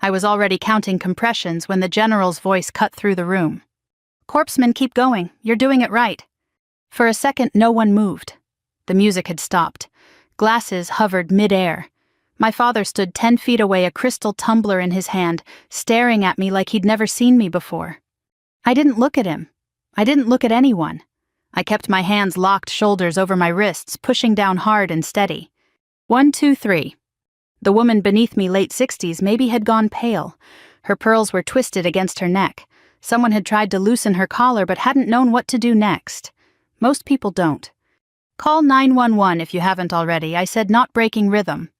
I was already counting compressions when the general's voice cut through the room. "Corpsman, keep going. You're doing it right." For a second, no one moved. The music had stopped. Glasses hovered mid-air. My father stood 10 feet away, a crystal tumbler in his hand, staring at me like he'd never seen me before. I didn't look at him. I didn't look at anyone. I kept my hands locked, shoulders over my wrists, pushing down hard and steady. 1, 2, 3. The woman beneath me, late 60s, maybe had gone pale. Her pearls were twisted against her neck. Someone had tried to loosen her collar but hadn't known what to do next. Most people don't. "Call 911 if you haven't already," I said, not breaking rhythm.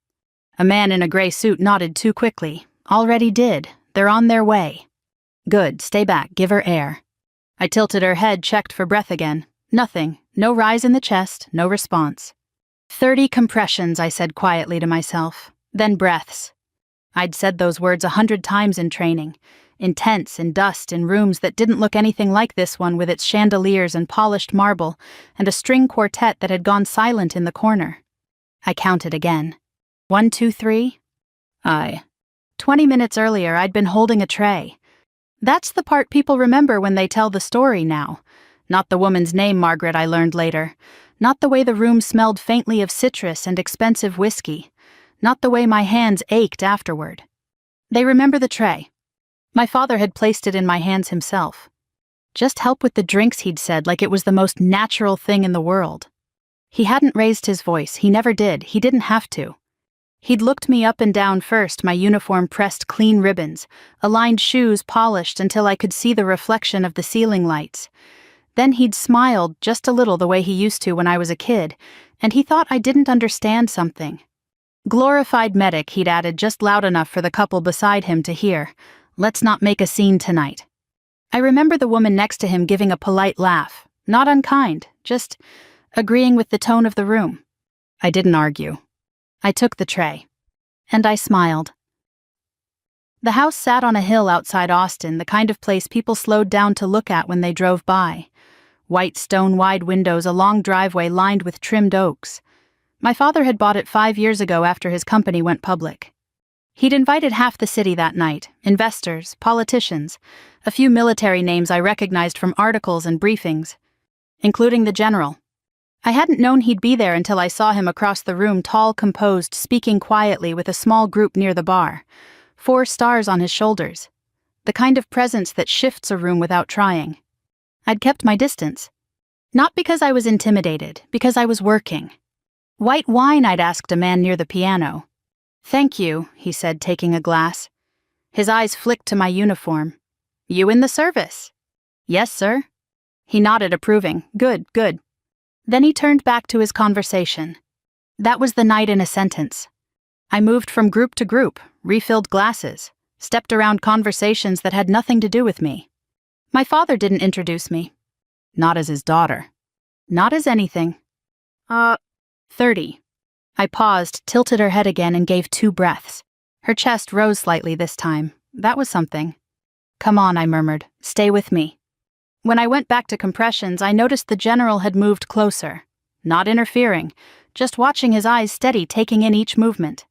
A man in a gray suit nodded too quickly. "Already did. They're on their way." "Good, stay back, give her air." I tilted her head, checked for breath again. Nothing. No rise in the chest, no response. 30 compressions, I said quietly to myself. Then breaths. I'd said those words 100 times in training. Intense, in dust, in rooms that didn't look anything like this one, with its chandeliers and polished marble, and a string quartet that had gone silent in the corner. I counted again. 1, 2, 3. 20 minutes earlier, I'd been holding a tray. That's the part people remember when they tell the story now. Not the woman's name, Margaret, I learned later. Not the way the room smelled faintly of citrus and expensive whiskey. Not the way my hands ached afterward. They remember the tray. My father had placed it in my hands himself. Just help with the drinks, he'd said, like it was the most natural thing in the world. He hadn't raised his voice. He never did. He didn't have to. He'd looked me up and down first, my uniform pressed clean ribbons, aligned shoes polished until I could see the reflection of the ceiling lights. Then he'd smiled just a little the way he used to when I was a kid, and he thought I didn't understand something. "Glorified medic," he'd added just loud enough for the couple beside him to hear. "Let's not make a scene tonight." I remember the woman next to him giving a polite laugh, not unkind, just agreeing with the tone of the room. I didn't argue. I took the tray. And I smiled. The house sat on a hill outside Austin, the kind of place people slowed down to look at when they drove by. White stone-wide windows, a long driveway lined with trimmed oaks. My father had bought it 5 years ago after his company went public. He'd invited half the city that night, investors, politicians, a few military names I recognized from articles and briefings, including the general. I hadn't known he'd be there until I saw him across the room, tall, composed, speaking quietly with a small group near the bar, 4 stars on his shoulders, the kind of presence that shifts a room without trying. I'd kept my distance. Not because I was intimidated, because I was working. "White wine?" I'd asked a man near the piano. "Thank you," he said, taking a glass. His eyes flicked to my uniform. "You in the service?" "Yes, sir." He nodded, approving. "Good, good." Then he turned back to his conversation. That was the night in a sentence. I moved from group to group, refilled glasses, stepped around conversations that had nothing to do with me. My father didn't introduce me. Not as his daughter. Not as anything. 30. I paused, tilted her head again, and gave 2 breaths. Her chest rose slightly this time. That was something. "Come on," I murmured. "Stay with me." When I went back to compressions, I noticed the general had moved closer. Not interfering, just watching, his eyes steady, taking in each movement.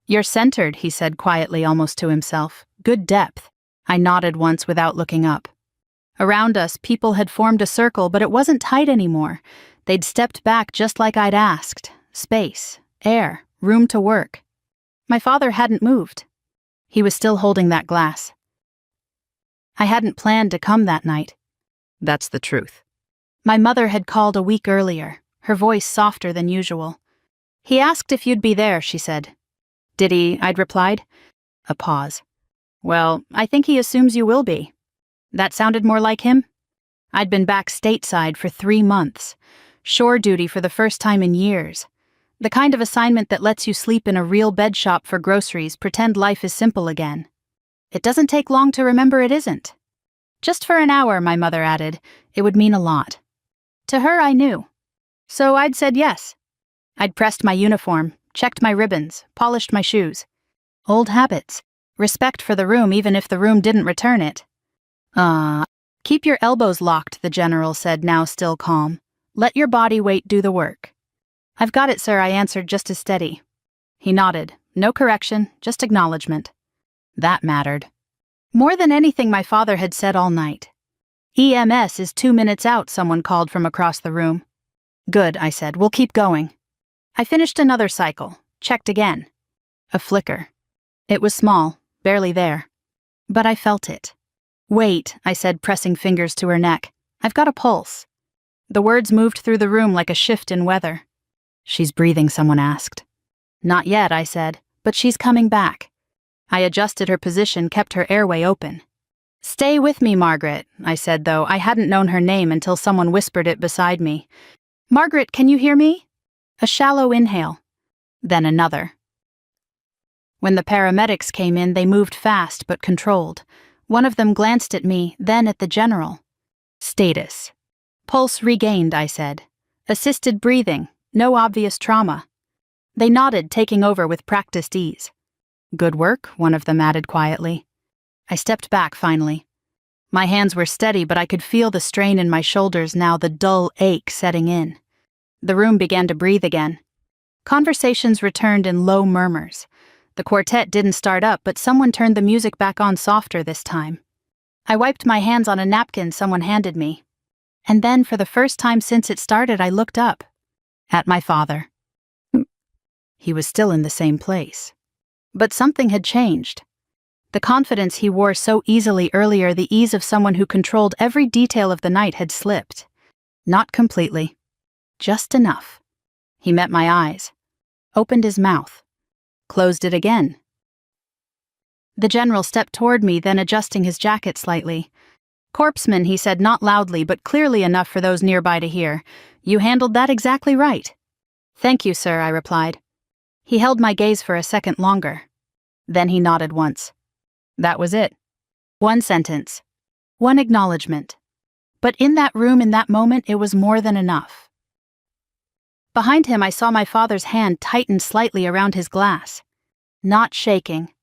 "You're centered," he said quietly, almost to himself. "Good depth." I nodded once without looking up. Around us, people had formed a circle, but it wasn't tight anymore. They'd stepped back just like I'd asked. Space, air, room to work. My father hadn't moved. He was still holding that glass. I hadn't planned to come that night. That's the truth. My mother had called a week earlier, her voice softer than usual. "He asked if you'd be there," she said. "Did he?" I'd replied. A pause. "Well, I think he assumes you will be." That sounded more like him. I'd been back stateside for 3 months. Shore duty for the first time in years. The kind of assignment that lets you sleep in a real bed shop for groceries, pretend life is simple again. It doesn't take long to remember it isn't. Just for an hour, my mother added. It would mean a lot. To her, I knew. So I'd said yes. I'd pressed my uniform, checked my ribbons, polished my shoes. Old habits. Respect for the room even if the room didn't return it. Keep your elbows locked, the general said, now still calm. Let your body weight do the work. "I've got it, sir," I answered just as steady. He nodded. No correction, just acknowledgement. That mattered. More than anything my father had said all night. EMS is 2 minutes out, someone called from across the room. Good, I said, we'll keep going. I finished another cycle, checked again. A flicker. It was small, barely there. But I felt it. Wait, I said, pressing fingers to her neck. I've got a pulse. The words moved through the room like a shift in weather. She's breathing, someone asked. Not yet, I said, but she's coming back. I adjusted her position, kept her airway open. Stay with me, Margaret, I said, though I hadn't known her name until someone whispered it beside me. Margaret, can you hear me? A shallow inhale. Then another. When the paramedics came in, they moved fast but controlled. One of them glanced at me, then at the general. Status. Pulse regained, I said. Assisted breathing, no obvious trauma. They nodded, taking over with practiced ease. Good work, one of them added quietly. I stepped back finally. My hands were steady, but I could feel the strain in my shoulders now, the dull ache setting in. The room began to breathe again. Conversations returned in low murmurs. The quartet didn't start up, but someone turned the music back on softer this time. I wiped my hands on a napkin someone handed me. And then, for the first time since it started, I looked up. At my father. He was still in the same place. But something had changed. The confidence he wore so easily earlier, the ease of someone who controlled every detail of the night, had slipped. Not completely. Just enough. He met my eyes. Opened his mouth. Closed it again. The general stepped toward me, then adjusting his jacket slightly. Corpsman, he said, not loudly, but clearly enough for those nearby to hear. You handled that exactly right. Thank you, sir, I replied. He held my gaze for a second longer. Then he nodded once. That was it. One sentence. One acknowledgement. But in that room, in that moment, it was more than enough. Behind him, I saw my father's hand tighten slightly around his glass. Not shaking.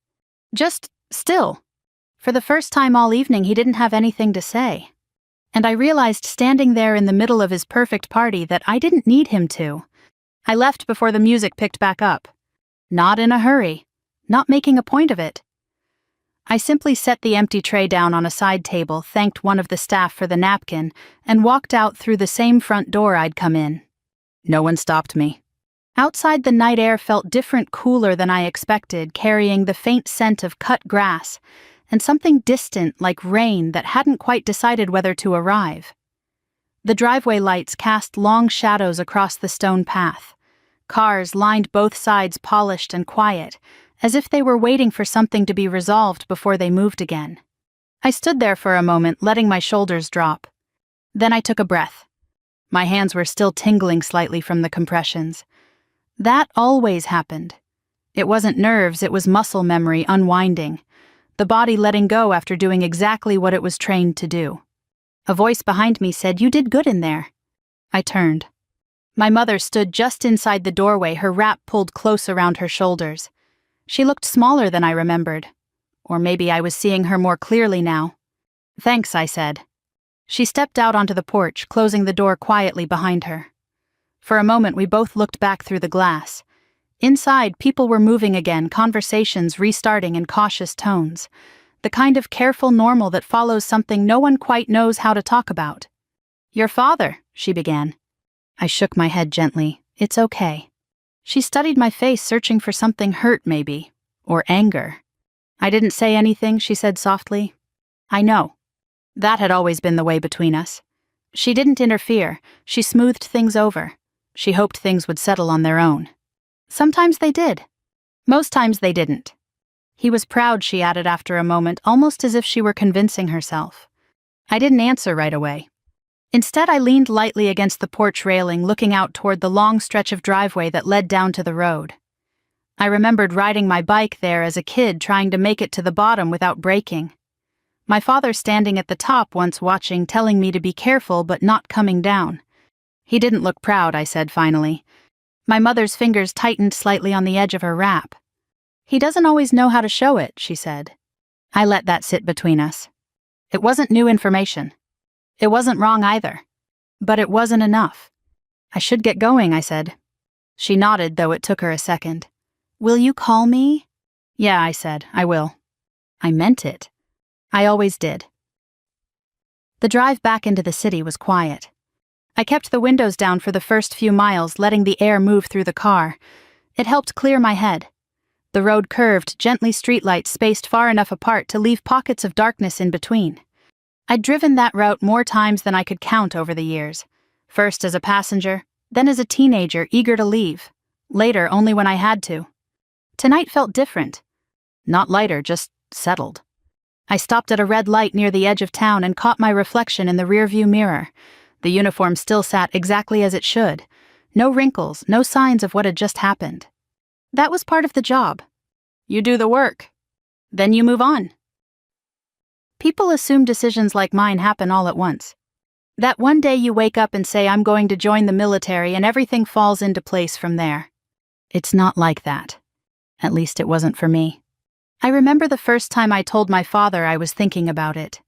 Just still. For the first time all evening, he didn't have anything to say. And I realized, standing there in the middle of his perfect party, that I didn't need him to. I left before the music picked back up. Not in a hurry. Not making a point of it. I simply set the empty tray down on a side table, thanked one of the staff for the napkin, and walked out through the same front door I'd come in. No one stopped me. Outside, the night air felt different, cooler than I expected, carrying the faint scent of cut grass and something distant like rain that hadn't quite decided whether to arrive. The driveway lights cast long shadows across the stone path. Cars lined both sides, polished and quiet, as if they were waiting for something to be resolved before they moved again. I stood there for a moment, letting my shoulders drop. Then I took a breath. My hands were still tingling slightly from the compressions. That always happened. It wasn't nerves, it was muscle memory unwinding, the body letting go after doing exactly what it was trained to do. A voice behind me said, "You did good in there." I turned. My mother stood just inside the doorway, her wrap pulled close around her shoulders. She looked smaller than I remembered. Or maybe I was seeing her more clearly now. "Thanks," I said. She stepped out onto the porch, closing the door quietly behind her. For a moment, we both looked back through the glass. Inside, people were moving again, conversations restarting in cautious tones. The kind of careful normal that follows something no one quite knows how to talk about. "Your father," she began. I shook my head gently. "It's okay." She studied my face, searching for something hurt, maybe. Or anger. "I didn't say anything," she said softly. "I know." That had always been the way between us. She didn't interfere. She smoothed things over. She hoped things would settle on their own. Sometimes they did. Most times they didn't. He was proud, she added after a moment, almost as if she were convincing herself. I didn't answer right away. Instead, I leaned lightly against the porch railing, looking out toward the long stretch of driveway that led down to the road. I remembered riding my bike there as a kid, trying to make it to the bottom without braking. My father standing at the top once watching, telling me to be careful but not coming down. He didn't look proud, I said finally. My mother's fingers tightened slightly on the edge of her wrap. "He doesn't always know how to show it," she said. I let that sit between us. It wasn't new information. It wasn't wrong either. But it wasn't enough. "I should get going," I said. She nodded, though it took her a second. "Will you call me?" "Yeah," I said, "I will." I meant it. I always did. The drive back into the city was quiet. I kept the windows down for the first few miles, letting the air move through the car. It helped clear my head. The road curved, gently, streetlights spaced far enough apart to leave pockets of darkness in between. I'd driven that route more times than I could count over the years. First as a passenger, then as a teenager eager to leave. Later only when I had to. Tonight felt different. Not lighter, just settled. I stopped at a red light near the edge of town and caught my reflection in the rearview mirror. The uniform still sat exactly as it should. No wrinkles, no signs of what had just happened. That was part of the job. You do the work. Then you move on. People assume decisions like mine happen all at once. That one day you wake up and say, I'm going to join the military, and everything falls into place from there. It's not like that. At least it wasn't for me. I remember the first time I told my father I was thinking about it.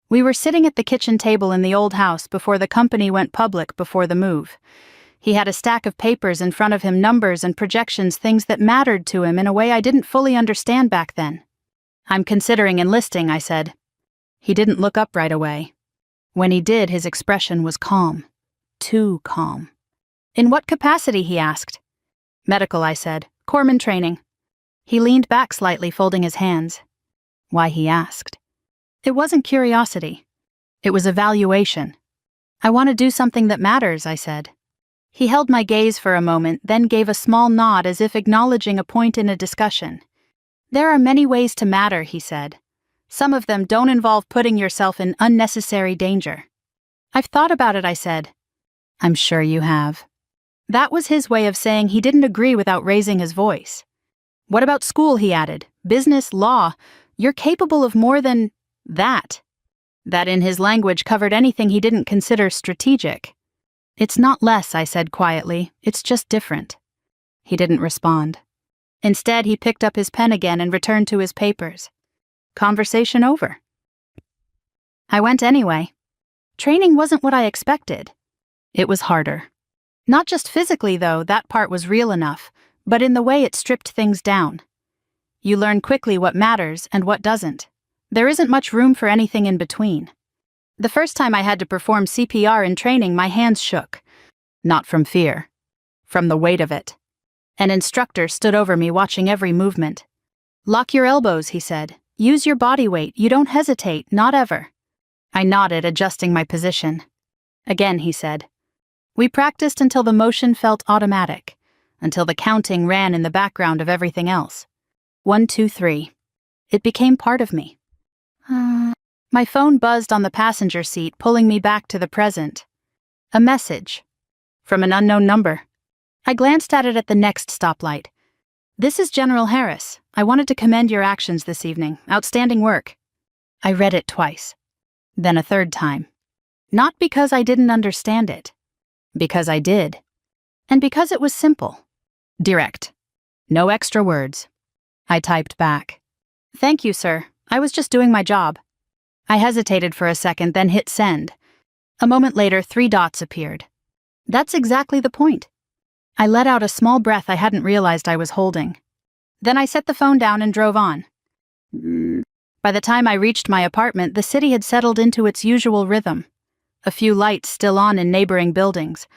We were sitting at the kitchen table in the old house before the company went public before the move. He had a stack of papers in front of him, numbers and projections, things that mattered to him in a way I didn't fully understand back then. I'm considering enlisting, I said. He didn't look up right away. When he did, his expression was calm. Too calm. In what capacity, he asked. Medical, I said. Corpsman training. He leaned back slightly, folding his hands. Why, he asked. It wasn't curiosity. It was evaluation. I want to do something that matters, I said. He held my gaze for a moment, then gave a small nod as if acknowledging a point in a discussion. There are many ways to matter, he said. Some of them don't involve putting yourself in unnecessary danger. I've thought about it, I said. I'm sure you have. That was his way of saying he didn't agree without raising his voice. What about school, he added. Business, law. You're capable of more than that. That in his language covered anything he didn't consider strategic. It's not less, I said quietly. It's just different. He didn't respond. Instead, he picked up his pen again and returned to his papers. Conversation over. I went anyway. Training wasn't what I expected. It was harder. Not just physically, though, that part was real enough, but in the way it stripped things down. You learn quickly what matters and what doesn't. There isn't much room for anything in between. The first time I had to perform CPR in training, my hands shook. Not from fear. From the weight of it. An instructor stood over me, watching every movement. Lock your elbows, he said. Use your body weight. You don't hesitate, not ever. I nodded, adjusting my position. Again, he said. We practiced until the motion felt automatic, until the counting ran in the background of everything else. 1, 2, 3. It became part of me. My phone buzzed on the passenger seat, pulling me back to the present. A message. From an unknown number. I glanced at it at the next stoplight. This is General Harris. I wanted to commend your actions this evening. Outstanding work. I read it twice. Then a third time. Not because I didn't understand it. Because I did. And because it was simple. Direct. No extra words. I typed back. Thank you, sir. I was just doing my job. I hesitated for a second, then hit send. A moment later, 3 dots appeared. That's exactly the point. I let out a small breath I hadn't realized I was holding. Then I set the phone down and drove on. By the time I reached my apartment, the city had settled into its usual rhythm. A few lights still on in neighboring buildings.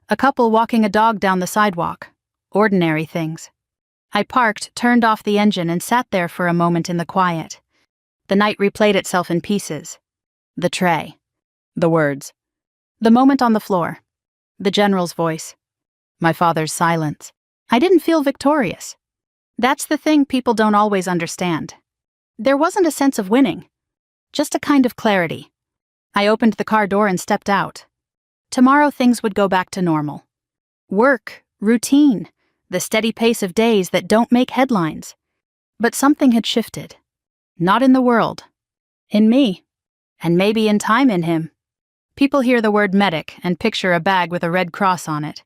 A couple walking a dog down the sidewalk. Ordinary things. I parked, turned off the engine, and sat there for a moment in the quiet. The night replayed itself in pieces. The tray. The words. The moment on the floor. The general's voice. My father's silence. I didn't feel victorious. That's the thing people don't always understand. There wasn't a sense of winning. Just a kind of clarity. I opened the car door and stepped out. Tomorrow things would go back to normal. Work, routine, the steady pace of days that don't make headlines. But something had shifted. Not in the world. In me. And maybe in time in him. People hear the word medic and picture a bag with a red cross on it.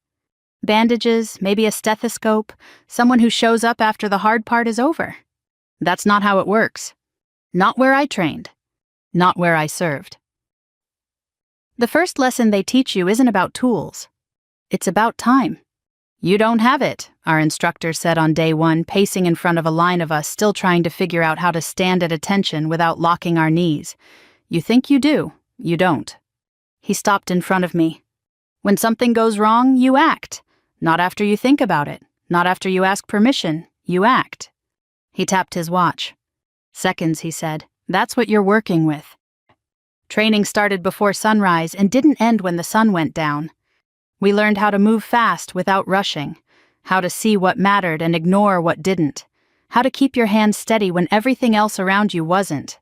Bandages, maybe a stethoscope, someone who shows up after the hard part is over. That's not how it works. Not where I trained. Not where I served. The first lesson they teach you isn't about tools. It's about time. You don't have it, our instructor said on day one, pacing in front of a line of us still trying to figure out how to stand at attention without locking our knees. You think you do, you don't. He stopped in front of me. When something goes wrong, you act. Not after you think about it. Not after you ask permission. You act. He tapped his watch. Seconds, he said. That's what you're working with. Training started before sunrise and didn't end when the sun went down. We learned how to move fast without rushing, how to see what mattered and ignore what didn't, how to keep your hands steady when everything else around you wasn't.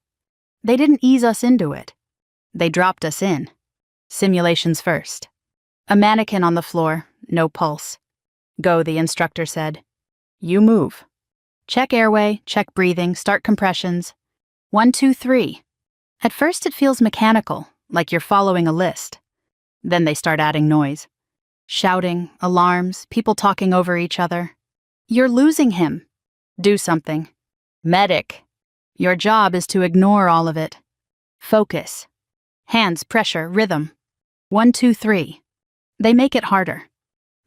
They didn't ease us into it. They dropped us in. Simulations first. A mannequin on the floor, no pulse. Go, the instructor said. You move. Check airway, check breathing, start compressions. 1, 2, 3. At first it feels mechanical, like you're following a list. Then they start adding noise. Shouting, alarms, people talking over each other. You're losing him. Do something. Medic. Your job is to ignore all of it. Focus. Hands, pressure, rhythm. 1, 2, 3. They make it harder.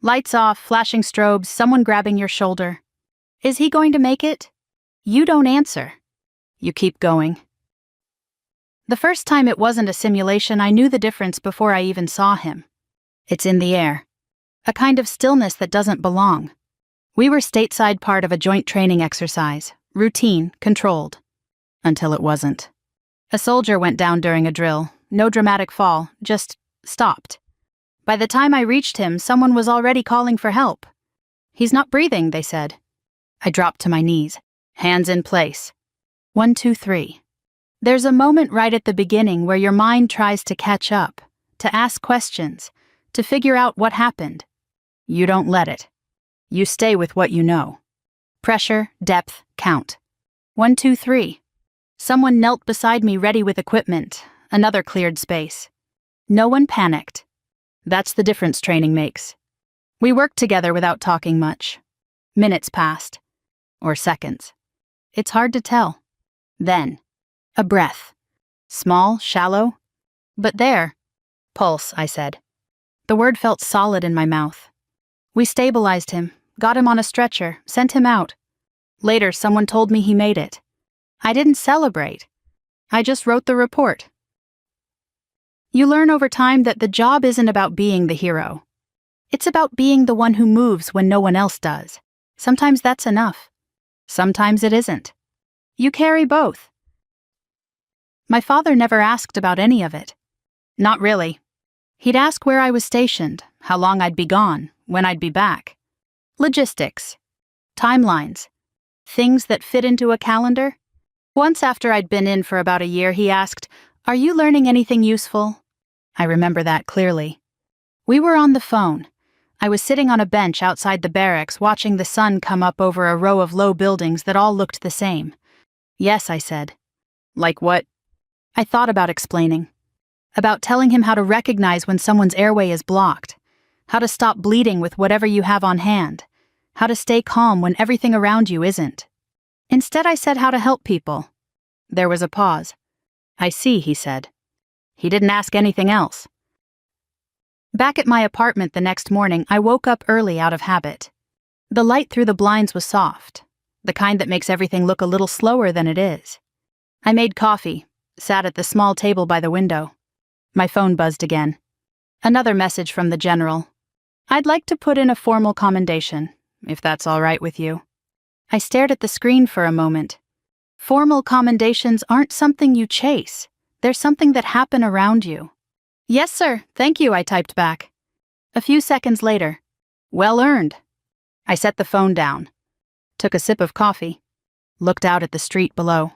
Lights off, flashing strobes, someone grabbing your shoulder. Is he going to make it? You don't answer. You keep going. The first time it wasn't a simulation, I knew the difference before I even saw him. It's in the air. A kind of stillness that doesn't belong. We were stateside part of a joint training exercise, routine, controlled. Until it wasn't. A soldier went down during a drill, no dramatic fall, just stopped. By the time I reached him, someone was already calling for help. He's not breathing, they said. I dropped to my knees, hands in place. 1, 2, 3. There's a moment right at the beginning where your mind tries to catch up, to ask questions, to figure out what happened. You don't let it. You stay with what you know. Pressure, depth, count. 1, 2, 3. Someone knelt beside me ready with equipment. Another cleared space. No one panicked. That's the difference training makes. We worked together without talking much. Minutes passed. Or seconds. It's hard to tell. Then, a breath. Small, shallow. But there. Pulse, I said. The word felt solid in my mouth. We stabilized him, got him on a stretcher, sent him out. Later, someone told me he made it. I didn't celebrate. I just wrote the report. You learn over time that the job isn't about being the hero. It's about being the one who moves when no one else does. Sometimes that's enough. Sometimes it isn't. You carry both. My father never asked about any of it. Not really. He'd ask where I was stationed, how long I'd be gone, when I'd be back. Logistics. Timelines. Things that fit into a calendar. Once after I'd been in for about a year, he asked, "Are you learning anything useful?" I remember that clearly. We were on the phone. I was sitting on a bench outside the barracks watching the sun come up over a row of low buildings that all looked the same. Yes, I said. Like what? I thought about explaining. About telling him how to recognize when someone's airway is blocked. How to stop bleeding with whatever you have on hand. How to stay calm when everything around you isn't. Instead, I said how to help people. There was a pause. I see, he said. He didn't ask anything else. Back at my apartment the next morning, I woke up early out of habit. The light through the blinds was soft, the kind that makes everything look a little slower than it is. I made coffee, sat at the small table by the window. My phone buzzed again. Another message from the general. I'd like to put in a formal commendation, if that's all right with you. I stared at the screen for a moment. Formal commendations aren't something you chase. They're something that happen around you. Yes, sir, thank you, I typed back. A few seconds later. Well earned. I set the phone down. Took a sip of coffee. Looked out at the street below.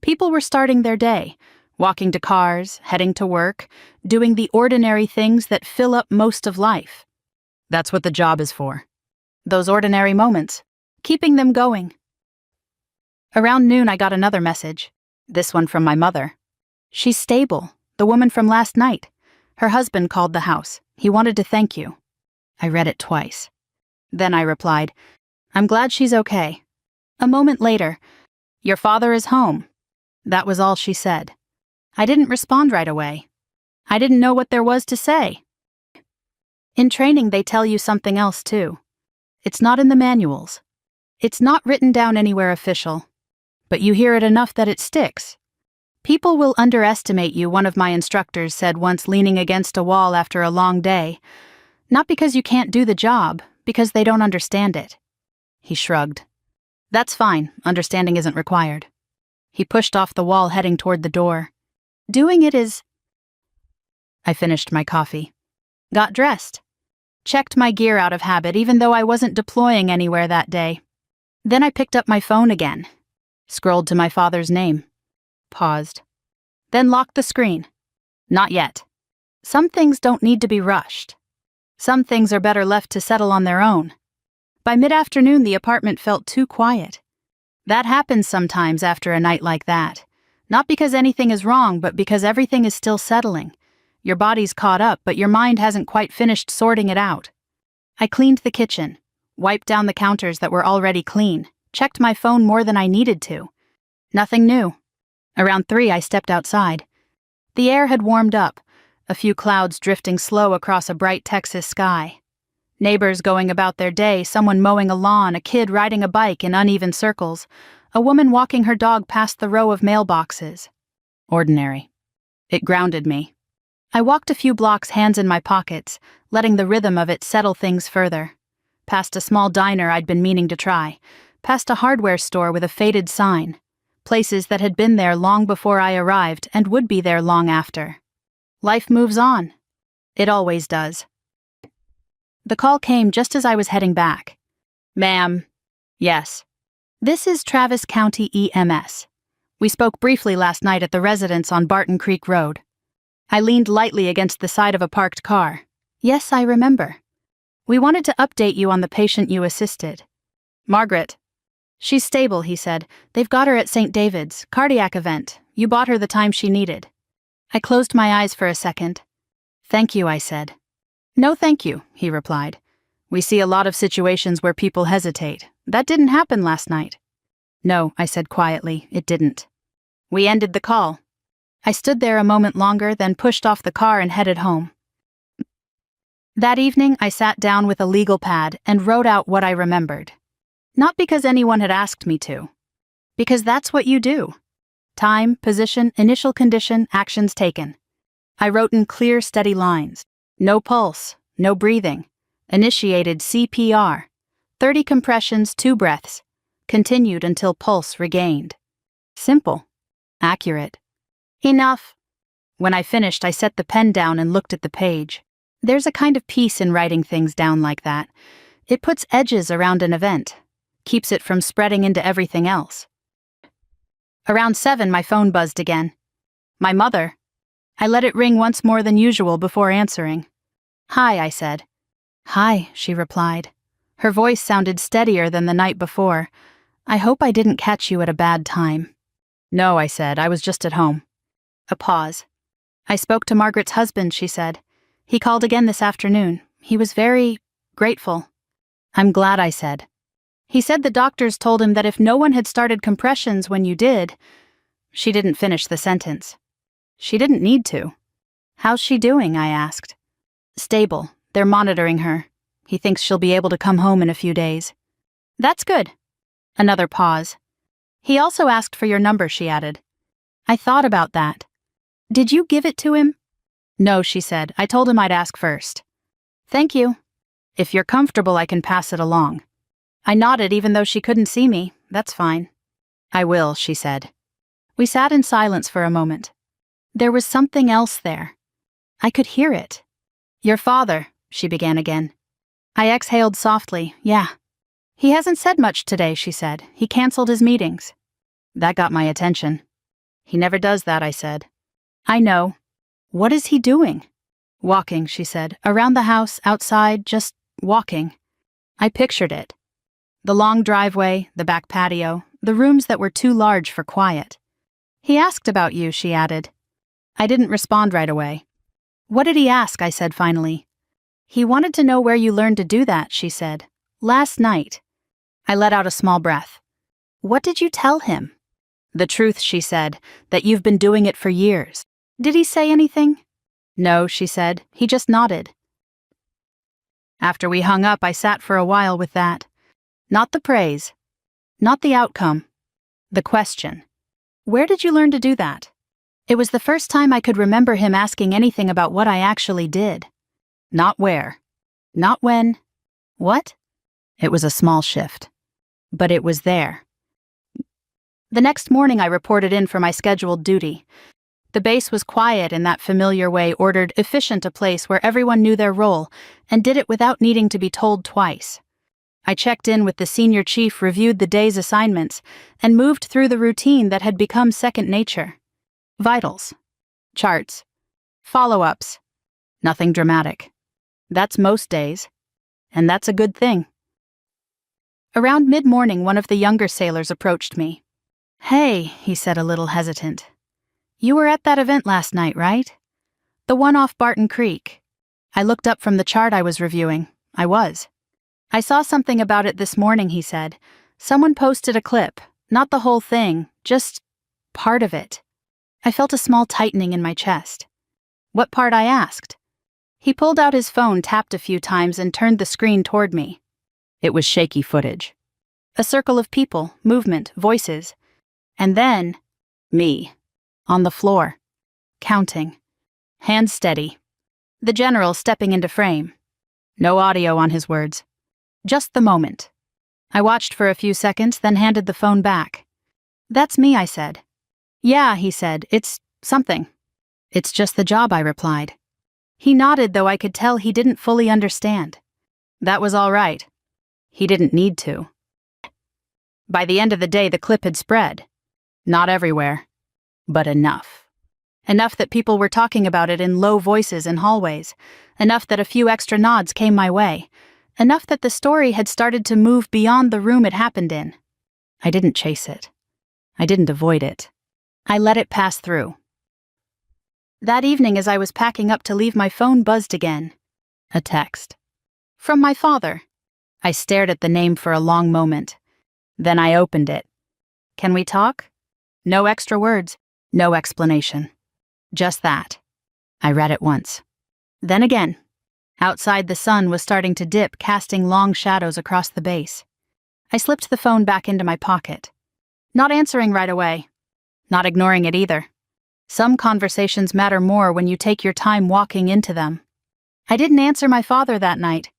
People were starting their day, walking to cars, heading to work, doing the ordinary things that fill up most of life. That's what the job is for. Those ordinary moments. Keeping them going. Around noon, I got another message. This one from my mother. She's stable, the woman from last night. Her husband called the house. He wanted to thank you. I read it twice. Then I replied, I'm glad she's okay. A moment later, your father is home. That was all she said. I didn't respond right away. I didn't know what there was to say. In training, they tell you something else, too. It's not in the manuals. It's not written down anywhere official. But you hear it enough that it sticks. People will underestimate you, one of my instructors said once, leaning against a wall after a long day. Not because you can't do the job, because they don't understand it. He shrugged. That's fine, understanding isn't required. He pushed off the wall, heading toward the door. Doing it is... I finished my coffee. Got dressed. Checked my gear out of habit, even though I wasn't deploying anywhere that day. Then I picked up my phone again. Scrolled to my father's name. Paused. Then locked the screen. Not yet. Some things don't need to be rushed. Some things are better left to settle on their own. By mid-afternoon, the apartment felt too quiet. That happens sometimes after a night like that. Not because anything is wrong, but because everything is still settling. Your body's caught up, but your mind hasn't quite finished sorting it out. I cleaned the kitchen, wiped down the counters that were already clean, checked my phone more than I needed to. Nothing new. Around 3, I stepped outside. The air had warmed up, a few clouds drifting slow across a bright Texas sky. Neighbors going about their day, someone mowing a lawn, a kid riding a bike in uneven circles, a woman walking her dog past the row of mailboxes. Ordinary. It grounded me. I walked a few blocks, hands in my pockets, letting the rhythm of it settle things further. Past a small diner I'd been meaning to try, past a hardware store with a faded sign, places that had been there long before I arrived and would be there long after. Life moves on. It always does. The call came just as I was heading back. Ma'am. Yes. This is Travis County EMS. We spoke briefly last night at the residence on Barton Creek Road. I leaned lightly against the side of a parked car. Yes, I remember. We wanted to update you on the patient you assisted. Margaret. She's stable, he said. They've got her at St. David's, cardiac event. You bought her the time she needed. I closed my eyes for a second. Thank you, I said. No, thank you, he replied. We see a lot of situations where people hesitate. That didn't happen last night. No, I said quietly, it didn't. We ended the call. I stood there a moment longer, then pushed off the car and headed home. That evening, I sat down with a legal pad and wrote out what I remembered. Not because anyone had asked me to. Because that's what you do. Time, position, initial condition, actions taken. I wrote in clear, steady lines. No pulse, no breathing. Initiated CPR. 30 compressions, 2 breaths. Continued until pulse regained. Simple. Accurate. Enough. When I finished, I set the pen down and looked at the page. There's a kind of peace in writing things down like that. It puts edges around an event. Keeps it from spreading into everything else. Around 7, my phone buzzed again. My mother. I let it ring once more than usual before answering. Hi, I said. Hi, she replied. Her voice sounded steadier than the night before. I hope I didn't catch you at a bad time. No, I said. I was just at home. A pause. I spoke to Margaret's husband, she said. He called again this afternoon. He was very grateful. I'm glad, I said. He said the doctors told him that if no one had started compressions when you did... She didn't finish the sentence. She didn't need to. How's she doing? I asked. Stable. They're monitoring her. He thinks she'll be able to come home in a few days. That's good. Another pause. He also asked for your number, she added. I thought about that. Did you give it to him? No, she said. I told him I'd ask first. Thank you. If you're comfortable, I can pass it along. I nodded even though she couldn't see me. That's fine. I will, she said. We sat in silence for a moment. There was something else there. I could hear it. Your father, she began again. I exhaled softly. Yeah. He hasn't said much today, she said. He canceled his meetings. That got my attention. He never does that, I said. I know. What is he doing? Walking, she said. Around the house, outside, just walking. I pictured it. The long driveway, the back patio, the rooms that were too large for quiet. He asked about you, she added. I didn't respond right away. What did he ask? I said finally. He wanted to know where you learned to do that, she said. Last night. I let out a small breath. What did you tell him? The truth, she said, that you've been doing it for years. Did he say anything? No, she said. He just nodded. After we hung up, I sat for a while with that. Not the praise. Not the outcome. The question. Where did you learn to do that? It was the first time I could remember him asking anything about what I actually did. Not where. Not when. What? It was a small shift. But it was there. The next morning I reported in for my scheduled duty. The base was quiet in that familiar way, ordered, efficient, a place where everyone knew their role and did it without needing to be told twice. I checked in with the senior chief, reviewed the day's assignments, and moved through the routine that had become second nature. Vitals. Charts. Follow-ups. Nothing dramatic. That's most days. And that's a good thing. Around mid-morning, one of the younger sailors approached me. "Hey," he said, a little hesitant. "You were at that event last night, right? The one off Barton Creek." I looked up from the chart I was reviewing. I was. "I saw something about it this morning," he said. "Someone posted a clip. Not the whole thing, just part of it." I felt a small tightening in my chest. "What part?" I asked. He pulled out his phone, tapped a few times, and turned the screen toward me. It was shaky footage. A circle of people, movement, voices. And then, me. On the floor. Counting. Hands steady. The general stepping into frame. No audio on his words. Just the moment. I watched for a few seconds, then handed the phone back. "That's me," I said. "Yeah," he said, "it's something." "It's just the job," I replied. He nodded, though I could tell he didn't fully understand. That was all right. He didn't need to. By the end of the day, the clip had spread. Not everywhere, but enough. Enough that people were talking about it in low voices in hallways. Enough that a few extra nods came my way. Enough that the story had started to move beyond the room it happened in. I didn't chase it. I didn't avoid it. I let it pass through. That evening, as I was packing up to leave, my phone buzzed again. A text. From my father. I stared at the name for a long moment. Then I opened it. "Can we talk?" No extra words, no explanation. Just that. I read it once. Then again. Outside, the sun was starting to dip, casting long shadows across the base. I slipped the phone back into my pocket. Not answering right away. Not ignoring it either. Some conversations matter more when you take your time walking into them. I didn't answer my father that night.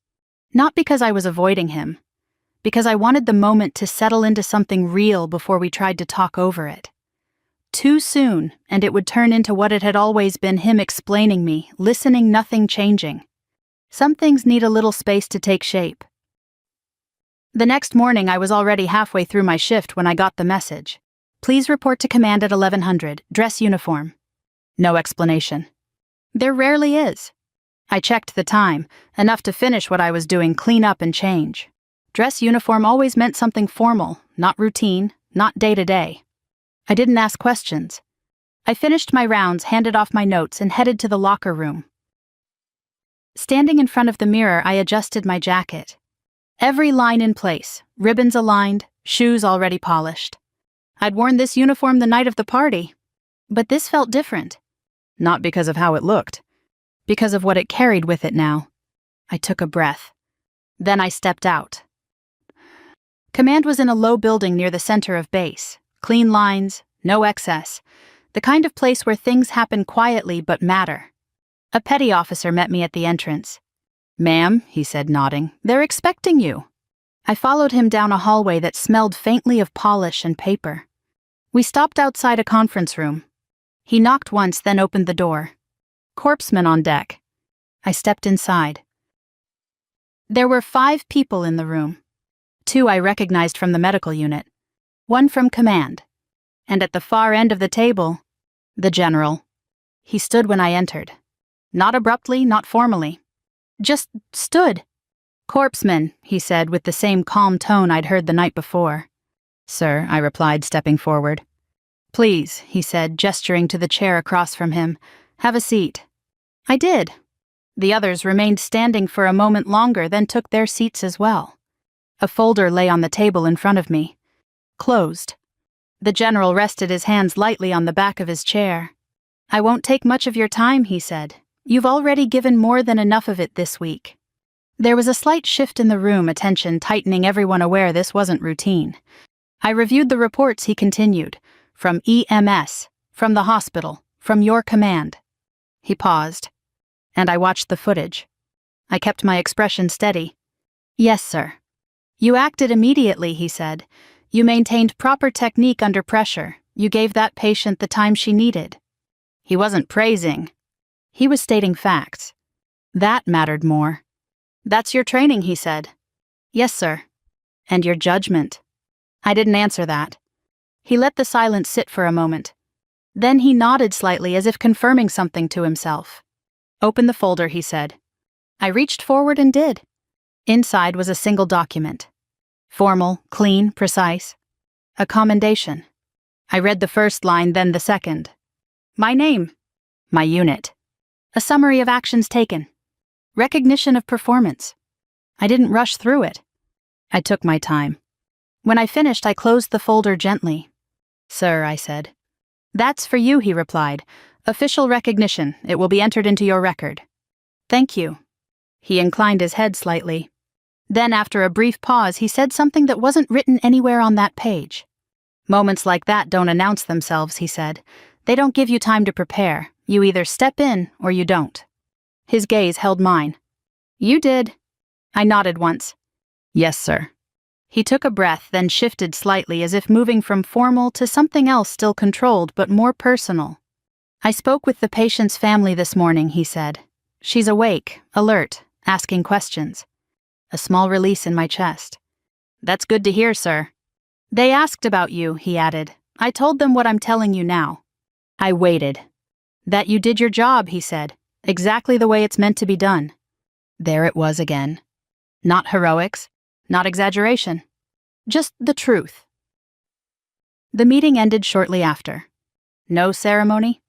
Not because I was avoiding him. Because I wanted the moment to settle into something real before we tried to talk over it. Too soon, and it would turn into what it had always been, him explaining me, listening, nothing changing. Some things need a little space to take shape. The next morning, I was already halfway through my shift when I got the message. "Please report to command at 1100, dress uniform." No explanation. There rarely is. I checked the time, enough to finish what I was doing, clean up and change. Dress uniform always meant something formal, not routine, not day-to-day. I didn't ask questions. I finished my rounds, handed off my notes, and headed to the locker room. Standing in front of the mirror, I adjusted my jacket. Every line in place, ribbons aligned, shoes already polished. I'd worn this uniform the night of the party. But this felt different. Not because of how it looked. Because of what it carried with it now. I took a breath. Then I stepped out. Command was in a low building near the center of base. Clean lines, no excess. The kind of place where things happen quietly but matter. A petty officer met me at the entrance. "Ma'am," he said, nodding, "they're expecting you." I followed him down a hallway that smelled faintly of polish and paper. We stopped outside a conference room. He knocked once, then opened the door. "Corpsman on deck." I stepped inside. There were 5 people in the room. 2 I recognized from the medical unit. 1 from command. And at the far end of the table, the general. He stood when I entered. Not abruptly, not formally. Just stood. "Corpsman," he said with the same calm tone I'd heard the night before. "Sir," I replied, stepping forward. "Please," he said, gesturing to the chair across from him. "Have a seat." I did. The others remained standing for a moment longer, then took their seats as well. A folder lay on the table in front of me. Closed. The general rested his hands lightly on the back of his chair. "I won't take much of your time," he said. "You've already given more than enough of it this week." There was a slight shift in the room, attention tightening, everyone aware this wasn't routine. I reviewed the reports, he continued. From EMS, from the hospital, from your command. He paused, and I watched the footage. I kept my expression steady. Yes, sir. You acted immediately, he said. You maintained proper technique under pressure. You gave that patient the time she needed. He wasn't praising. He was stating facts. That mattered more. That's your training, he said. Yes, sir. And your judgment. I didn't answer that. He let the silence sit for a moment. Then he nodded slightly as if confirming something to himself. Open the folder, he said. I reached forward and did. Inside was a single document. Formal, clean, precise. A commendation. I read the first line, then the second. My name. My unit. A summary of actions taken. Recognition of performance. I didn't rush through it. I took my time. When I finished, I closed the folder gently. Sir, I said. That's for you, he replied. Official recognition. It will be entered into your record. Thank you. He inclined his head slightly. Then, after a brief pause, he said something that wasn't written anywhere on that page. Moments like that don't announce themselves, he said. They don't give you time to prepare. You either step in or you don't. His gaze held mine. You did. I nodded once. Yes, sir. He took a breath, then shifted slightly as if moving from formal to something else still controlled but more personal. I spoke with the patient's family this morning, he said. She's awake, alert, asking questions. A small release in my chest. That's good to hear, sir. They asked about you, he added. I told them what I'm telling you now. I waited. That you did your job, he said. Exactly the way it's meant to be done. There it was again. Not heroics, not exaggeration. Just the truth. The meeting ended shortly after. No ceremony,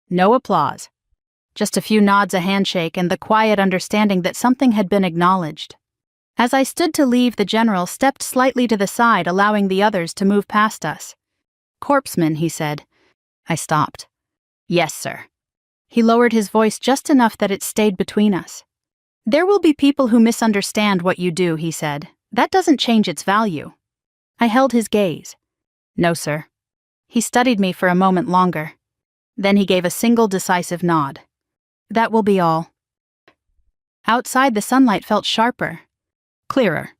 no applause. Just a few nods, a handshake, and the quiet understanding that something had been acknowledged. As I stood to leave, the general stepped slightly to the side, allowing the others to move past us. Corpsman, he said. I stopped. Yes, sir. He lowered his voice just enough that it stayed between us. There will be people who misunderstand what you do, he said. That doesn't change its value. I held his gaze. No, sir. He studied me for a moment longer. Then he gave a single decisive nod. That will be all. Outside, the sunlight felt sharper. Clearer.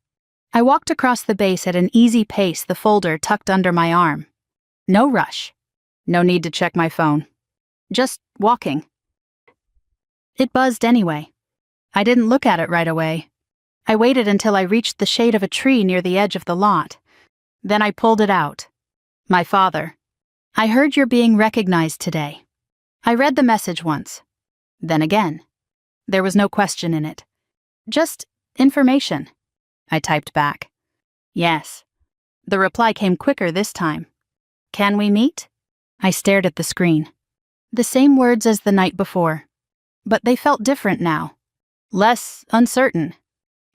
I walked across the base at an easy pace, the folder tucked under my arm. No rush. No need to check my phone. Just walking. It buzzed anyway. I didn't look at it right away. I waited until I reached the shade of a tree near the edge of the lot. Then I pulled it out. My father. I heard you're being recognized today. I read the message once. Then again. There was no question in it. Just information. I typed back. Yes. The reply came quicker this time. Can we meet? I stared at the screen. The same words as the night before. But they felt different now. Less uncertain.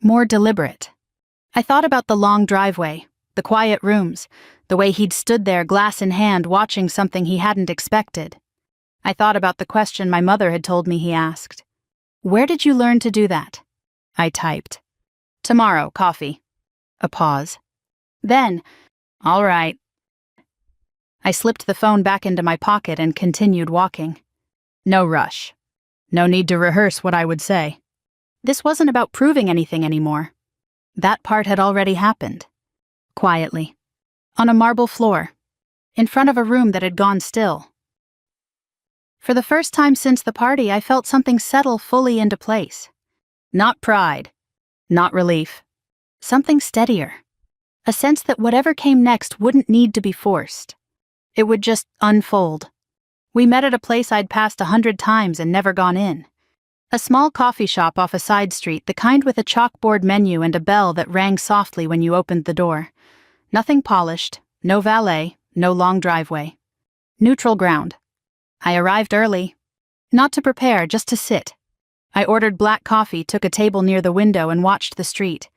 More deliberate. I thought about the long driveway, the quiet rooms, the way he'd stood there, glass in hand, watching something he hadn't expected. I thought about the question my mother had told me he asked. Where did you learn to do that? I typed. Tomorrow, coffee. A pause. Then, all right. I slipped the phone back into my pocket and continued walking. No rush. No need to rehearse what I would say. This wasn't about proving anything anymore. That part had already happened. Quietly. On a marble floor. In front of a room that had gone still. For the first time since the party, I felt something settle fully into place. Not pride. Not relief. Something steadier. A sense that whatever came next wouldn't need to be forced. It would just unfold. We met at a place I'd passed 100 times and never gone in. A small coffee shop off a side street, the kind with a chalkboard menu and a bell that rang softly when you opened the door. Nothing polished, no valet, no long driveway. Neutral ground. I arrived early. Not to prepare, just to sit. I ordered black coffee, took a table near the window and watched the street.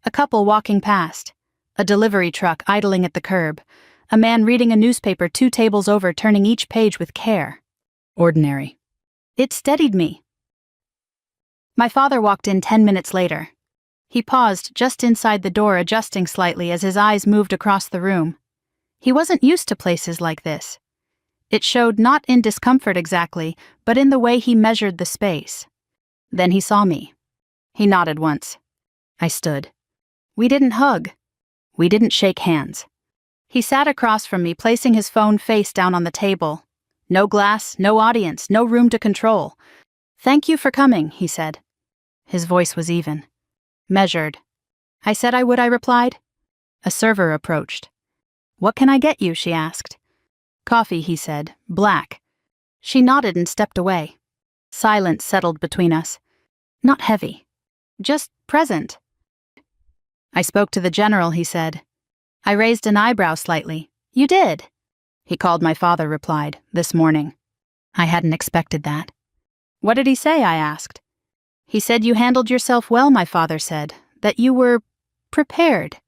A couple walking past. A delivery truck idling at the curb. A man reading a newspaper 2 tables over, turning each page with care. Ordinary. It steadied me. My father walked in 10 minutes later. He paused just inside the door, adjusting slightly as his eyes moved across the room. He wasn't used to places like this. It showed not in discomfort exactly, but in the way he measured the space. Then he saw me. He nodded once. I stood. We didn't hug. We didn't shake hands. He sat across from me, placing his phone face down on the table. No glass, no audience, no room to control. "Thank you for coming," he said. His voice was even. Measured. "I said I would," I replied. A server approached. "What can I get you?" she asked. "Coffee," he said, "black." She nodded and stepped away. Silence settled between us. Not heavy. Just present. "I spoke to the general," he said. I raised an eyebrow slightly. "You did?" "He called," my father replied, "this morning." I hadn't expected that. "What did he say?" I asked. "He said you handled yourself well," my father said, "that you were prepared."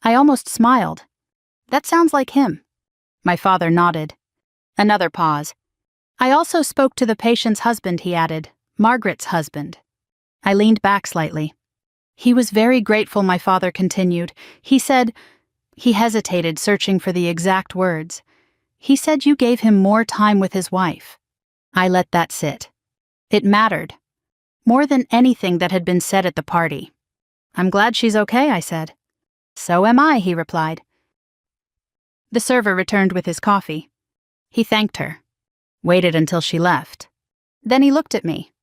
I almost smiled. "That sounds like him." My father nodded. Another pause. "I also spoke to the patient's husband," he added, "Margaret's husband." I leaned back slightly. "He was very grateful," my father continued. "He said—" He hesitated, searching for the exact words. "He said you gave him more time with his wife." I let that sit. It mattered. More than anything that had been said at the party. "I'm glad she's okay," I said. "So am I," he replied. The server returned with his coffee. He thanked her. Waited until she left. Then he looked at me.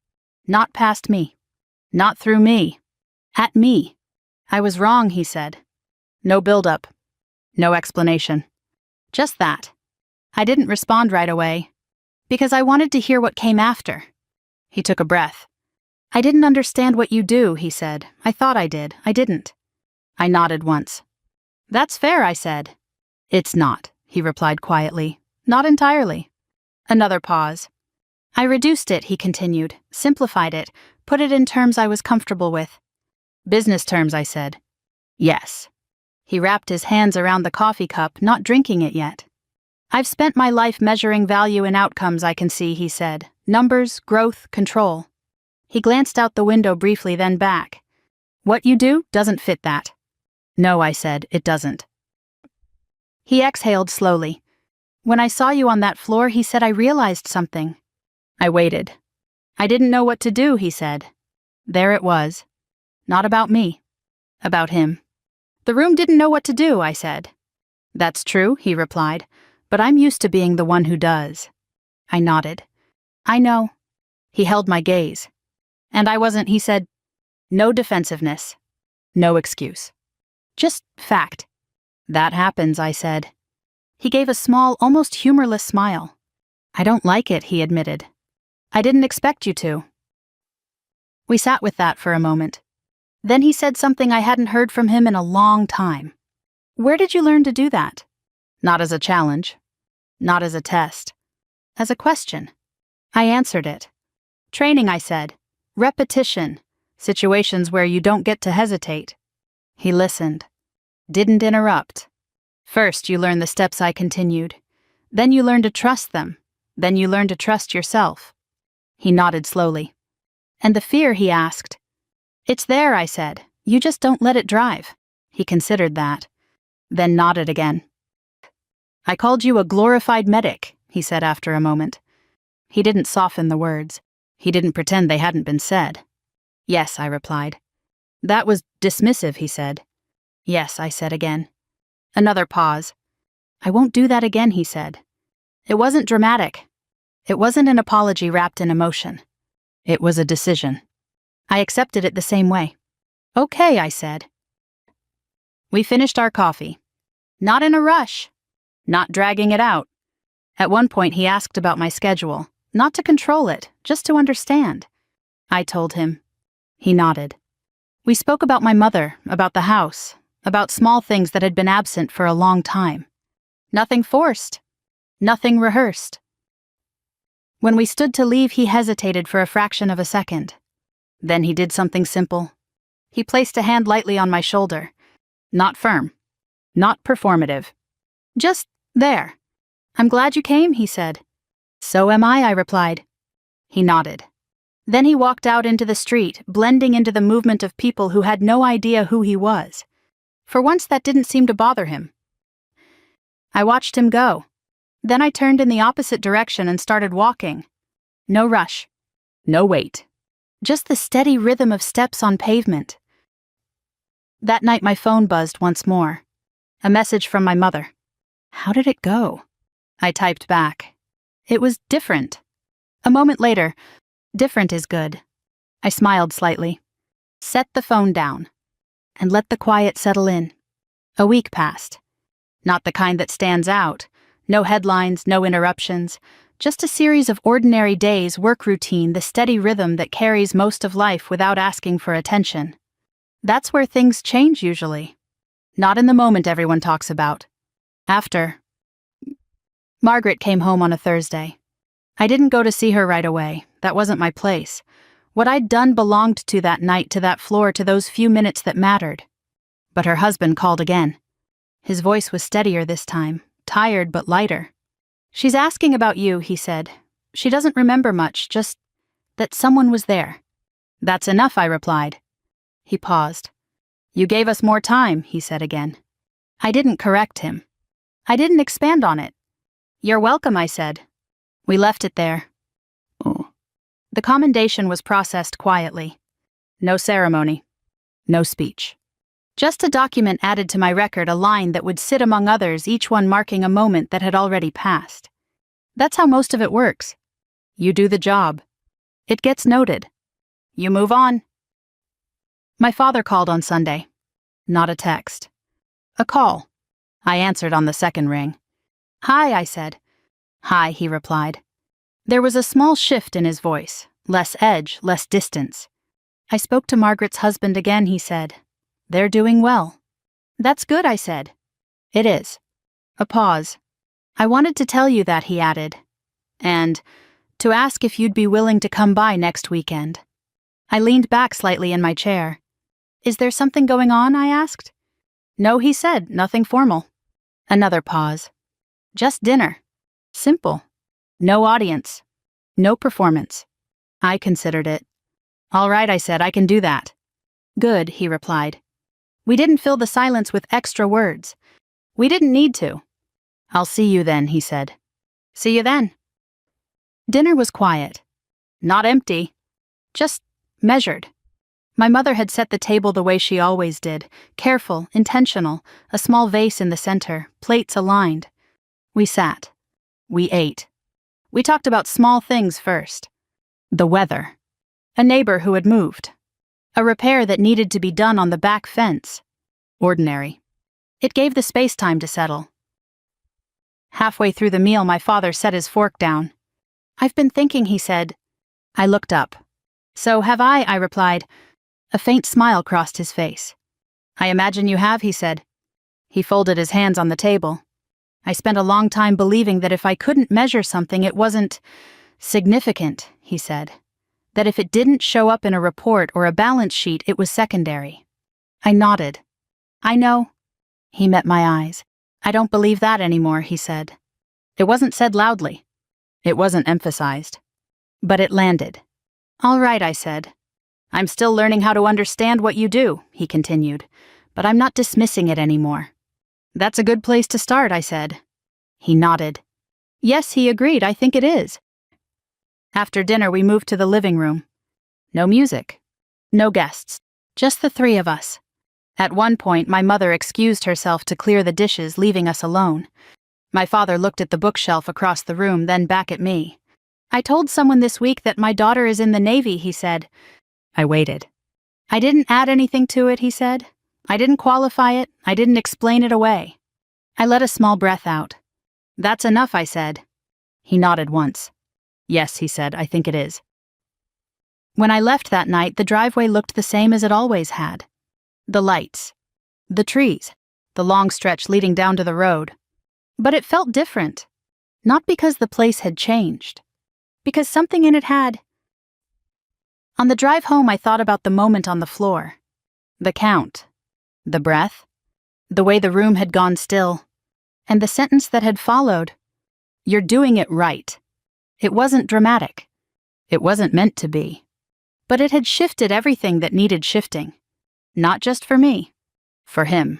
Not past me. Not through me. At me. "I was wrong," he said. No build-up. No explanation. Just that. I didn't respond right away, because I wanted to hear what came after. He took a breath. "I didn't understand what you do," he said. "I thought I did. I didn't." I nodded once. "That's fair," I said. "It's not," he replied quietly. "Not entirely." Another pause. "I reduced it," he continued, "simplified it, put it in terms I was comfortable with." "Business terms," I said. "Yes." He wrapped his hands around the coffee cup, not drinking it yet. "I've spent my life measuring value in outcomes, I can see," he said. "Numbers, growth, control." He glanced out the window briefly, then back. "What you do doesn't fit that." "No," I said, "it doesn't." He exhaled slowly. "When I saw you on that floor," he said, "I realized something." I waited. "I didn't know what to do," he said. There it was. Not about me. About him. "The room didn't know what to do," I said. "That's true," he replied, "but I'm used to being the one who does." I nodded. "I know." He held my gaze. "And I wasn't," he said. "No defensiveness. No excuse. Just fact." "That happens," I said. He gave a small, almost humorless smile. "I don't like it," he admitted. "I didn't expect you to." We sat with that for a moment. Then he said something I hadn't heard from him in a long time. "Where did you learn to do that?" Not as a challenge. Not as a test. As a question. I answered it. "Training," I said. "Repetition. Situations where you don't get to hesitate." He listened. Didn't interrupt. "First, you learn the steps," I continued. "Then you learn to trust them. Then you learn to trust yourself." He nodded slowly. "And the fear?" he asked. "It's there," I said. "You just don't let it drive." He considered that. Then nodded again. "I called you a glorified medic," he said after a moment. He didn't soften the words. He didn't pretend they hadn't been said. "Yes," I replied. "That was dismissive," he said. "Yes," I said again. Another pause. "I won't do that again," he said. It wasn't dramatic. It wasn't an apology wrapped in emotion. It was a decision. I accepted it the same way. "Okay," I said. We finished our coffee. Not in a rush. Not dragging it out. At one point he asked about my schedule, not to control it, just to understand. I told him. He nodded. We spoke about my mother, about the house, about small things that had been absent for a long time. Nothing forced. Nothing rehearsed. When we stood to leave, he hesitated for a fraction of a second. Then he did something simple. He placed a hand lightly on my shoulder. Not firm. Not performative. Just there. "I'm glad you came," he said. "So am I," replied. He nodded. Then he walked out into the street, blending into the movement of people who had no idea who he was. For once, that didn't seem to bother him. I watched him go. Then I turned in the opposite direction and started walking. No rush. No wait. Just the steady rhythm of steps on pavement. That night my phone buzzed once more. A message from my mother. How did it go? I typed back. It was different. A moment later, different is good. I smiled slightly. Set the phone down. And let the quiet settle in. A week passed. Not the kind that stands out. No headlines, no interruptions. Just a series of ordinary days, work routine, the steady rhythm that carries most of life without asking for attention. That's where things change usually. Not in the moment everyone talks about. After. Margaret came home on a Thursday. I didn't go to see her right away. That wasn't my place. What I'd done belonged to that night, to that floor, to those few minutes that mattered. But her husband called again. His voice was steadier this time, tired but lighter. She's asking about you, he said. She doesn't remember much, just that someone was there. That's enough, I replied. He paused. You gave us more time, he said again. I didn't correct him. I didn't expand on it. You're welcome, I said. We left it there. Oh. The commendation was processed quietly. No ceremony. No speech. Just a document added to my record, a line that would sit among others, each one marking a moment that had already passed. That's how most of it works. You do the job. It gets noted. You move on. My father called on Sunday. Not a text. A call. I answered on the second ring. Hi, I said. Hi, he replied. There was a small shift in his voice, less edge, less distance. I spoke to Margaret's husband again, he said. They're doing well. That's good, I said. It is. A pause. I wanted to tell you that, he added. And to ask if you'd be willing to come by next weekend. I leaned back slightly in my chair. Is there something going on, I asked. No, he said, nothing formal. Another pause. Just dinner. Simple. No audience. No performance. I considered it. All right, I said, I can do that. Good, he replied. We didn't fill the silence with extra words. We didn't need to. I'll see you then, he said. See you then. Dinner was quiet. Not empty. Just measured. My mother had set the table the way she always did, careful, intentional, a small vase in the center, plates aligned. We sat. We ate. We talked about small things first. The weather. A neighbor who had moved. A repair that needed to be done on the back fence. Ordinary. It gave the space time to settle. Halfway through the meal, my father set his fork down. I've been thinking, he said. I looked up. So have I replied. A faint smile crossed his face. I imagine you have, he said. He folded his hands on the table. I spent a long time believing that if I couldn't measure something, it wasn't significant, he said. That if it didn't show up in a report or a balance sheet, it was secondary. I nodded. I know. He met my eyes. I don't believe that anymore, he said. It wasn't said loudly. It wasn't emphasized. But it landed. All right, I said. I'm still learning how to understand what you do, he continued, but I'm not dismissing it anymore. That's a good place to start, I said. He nodded. Yes, he agreed, I think it is. After dinner, we moved to the living room. No music. No guests. Just the three of us. At one point, my mother excused herself to clear the dishes, leaving us alone. My father looked at the bookshelf across the room, then back at me. I told someone this week that my daughter is in the Navy, he said. I waited. I didn't add anything to it, he said. I didn't qualify it. I didn't explain it away. I let a small breath out. That's enough, I said. He nodded once. Yes, he said, I think it is. When I left that night, the driveway looked the same as it always had. The lights. The trees. The long stretch leading down to the road. But it felt different. Not because the place had changed. Because something in it had. On the drive home, I thought about the moment on the floor. The count. The breath. The way the room had gone still. And the sentence that had followed. You're doing it right. It wasn't dramatic. It wasn't meant to be. But it had shifted everything that needed shifting. Not just for me, for him.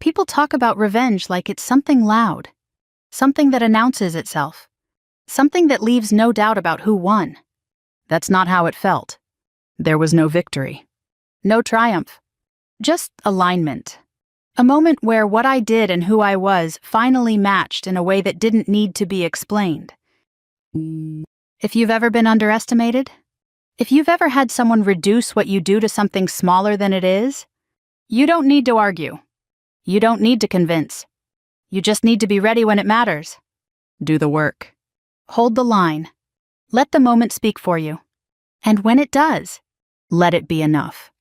People talk about revenge like it's something loud, something that announces itself, something that leaves no doubt about who won. That's not how it felt. There was no victory, no triumph, just alignment. A moment where what I did and who I was finally matched in a way that didn't need to be explained. If you've ever been underestimated, if you've ever had someone reduce what you do to something smaller than it is, you don't need to argue. You don't need to convince. You just need to be ready when it matters. Do the work. Hold the line. Let the moment speak for you. And when it does, let it be enough.